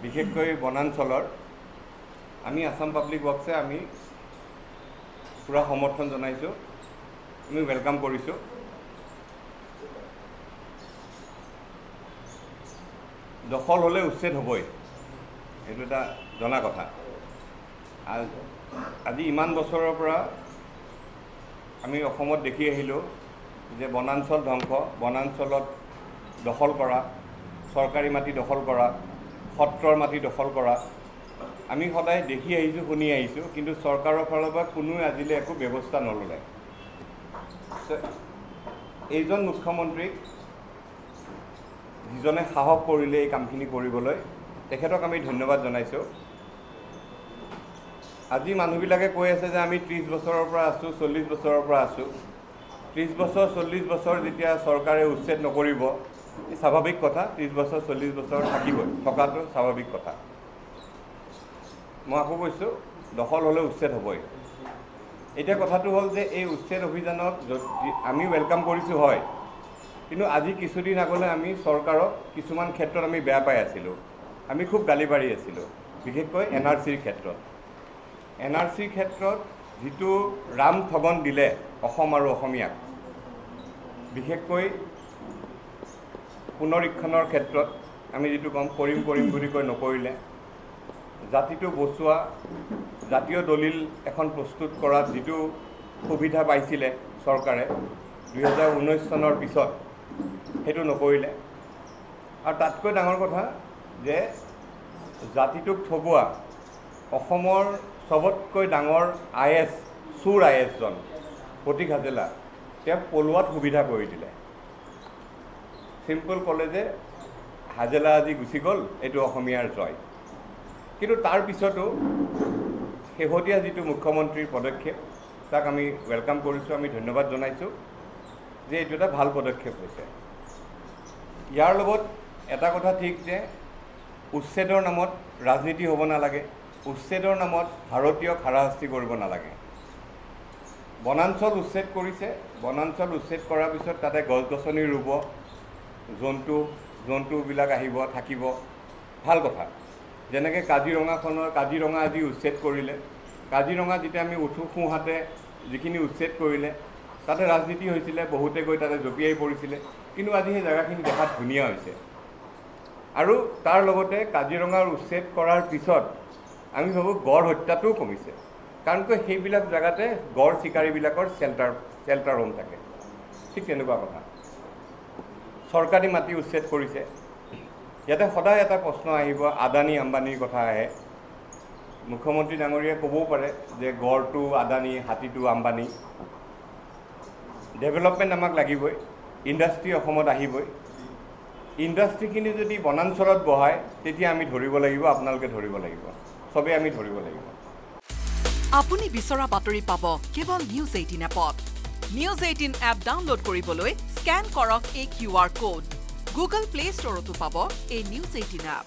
বিশেষকৈ বনাঞ্চলৰ আমি আসাম পাব্লিক ৱৰ্কছে আমি পুৰা সমৰ্থন জনাইছোঁ, আমি ৱেলকাম কৰিছোঁ। দখল হ'লে উচ্ছেদ হ'বই, এইটো এটা জনা কথা। আজি ইমান বছৰৰ পৰা আমি অসমত দেখি আহিলোঁ যে বনাঞ্চল ধ্বংস, বনাঞ্চলত দখল কৰা, চৰকাৰী মাটি দখল কৰা, সত্ৰৰ মাটি দখল কৰা আমি সদায় দেখি আহিছোঁ, শুনি আহিছোঁ, কিন্তু চৰকাৰৰ ফালৰ পৰা কোনোৱে আজিলৈ একো ব্যৱস্থা নল'লে। এইজন মুখ্যমন্ত্ৰীক যিজনে সাহস কৰিলে এই কামখিনি কৰিবলৈ, তেখেতক আমি ধন্যবাদ জনাইছোঁ। আজি মানুহবিলাকে কৈ আছে যে আমি 30 বছৰৰ পৰা আছোঁ, 40 বছৰৰ পৰা আছোঁ। 30 বছৰ 40 বছৰ যেতিয়া চৰকাৰে উচ্ছেদ নকৰিব, এই স্বাভাৱিক কথা। 30 বছৰ 40 বছৰ থাকিবই, থকাটো স্বাভাৱিক কথা। মই আকৌ কৈছোঁ, দখল হ'লে উচ্ছেদ হ'বই। এতিয়া কথাটো হ'ল যে এই উচ্ছেদ অভিযানক আমি ৱেলকাম কৰিছোঁ হয়, কিন্তু আজি কিছুদিন আগলৈ আমি চৰকাৰক কিছুমান ক্ষেত্ৰত আমি বেয়া পাই আছিলোঁ, আমি খুব গালি পাৰি আছিলোঁ, বিশেষকৈ NRCৰ ক্ষেত্ৰত। NRCৰ ক্ষেত্ৰত যিটো ৰাম ঠগন দিলে অসম আৰু অসমীয়াক, বিশেষকৈ পুনৰীক্ষণৰ ক্ষেত্ৰত আমি যিটো ক'ম কৰিম বুলি কৈ নকৰিলে, জাতিটো বচোৱা, জাতীয় দলিল এখন প্ৰস্তুত কৰাত যিটো সুবিধা পাইছিলে চৰকাৰে 2019 চনৰ পিছত, সেইটো নকৰিলে। আৰু তাতকৈ ডাঙৰ কথা যে জাতিটোক ঠগোৱা অসমৰ চবতকৈ ডাঙৰ IS, চোৰ IS-জন প্ৰতীক হাজেলা, তেওঁক পলোৱাত সুবিধা কৰি দিলে। চিম্পল ক'লে যে হাজেলা আজি গুচি গ'ল, এইটো অসমীয়াৰ জয়। কিন্তু তাৰ পিছতো শেহতীয়া যিটো মুখ্যমন্ত্ৰীৰ পদক্ষেপ, তাক আমি ৱেলকাম কৰিছোঁ, আমি ধন্যবাদ জনাইছোঁ যে এইটো এটা ভাল পদক্ষেপ হৈছে। ইয়াৰ লগত এটা কথা ঠিক যে উচ্ছেদৰ নামত ৰাজনীতি হ'ব নালাগে, উচ্ছেদৰ নামত ভাৰতীয়ক হাৰাশাস্তি কৰিব নালাগে। বনাঞ্চল উচ্ছেদ কৰিছে, বনাঞ্চল উচ্ছেদ কৰাৰ পিছত তাতে গছ গছনি ৰুব, জন্তুবিলাক আহিব, থাকিব, ভাল কথা। যেনেকৈ কাজিৰঙা আজি উচ্ছেদ কৰিলে, কাজিৰঙা যেতিয়া আমি উঠো সোঁহাতে যিখিনি উচ্ছেদ কৰিলে, তাতে ৰাজনীতি হৈছিলে, বহুতে গৈ তাতে জঁপিয়াই পৰিছিলে, কিন্তু আজি সেই জেগাখিনি দেখাত ধুনীয়া হৈছে। আৰু তাৰ লগতে কাজিৰঙাৰ উচ্ছেদ কৰাৰ পিছত আমি ভাবোঁ গড় হত্যাটোও কমিছে, কাৰণ সেইবিলাক জেগাতে গড় চিকাৰীবিলাকৰ চেল্টাৰ হোম থাকে। ঠিক তেনেকুৱা কথা। চৰকাৰী মাটি উচ্ছেদ কৰিছে, ইয়াতে সদায় এটা প্ৰশ্ন আহিব, আদানী আম্বানীৰ কথা আহে। মুখ্যমন্ত্ৰী ডাঙৰীয়াই ক'বও পাৰে যে গড়টো আদানী, হাতীটো আম্বানী। ডেভেলপমেণ্ট আমাক লাগিবই, ইণ্ডাষ্ট্ৰী অসমত আহিবই। ইণ্ডাষ্ট্ৰীখিনি যদি বনাঞ্চলত বহায়, তেতিয়া আমি ধৰিব লাগিব, আপোনালোকে ধৰিব লাগিব, চবেই আমি ধৰিব লাগিব। আপুনি বিচৰা বাতৰি পাব কেৱল নিউজ 18 এপত। নিউজ 18 এপ ডাউনলোড কৰিবলৈ স্কেন কৰক এই QR কোড। গুগল প্লে ষ্টৰতো পাব এই নিউজ 18 এপ।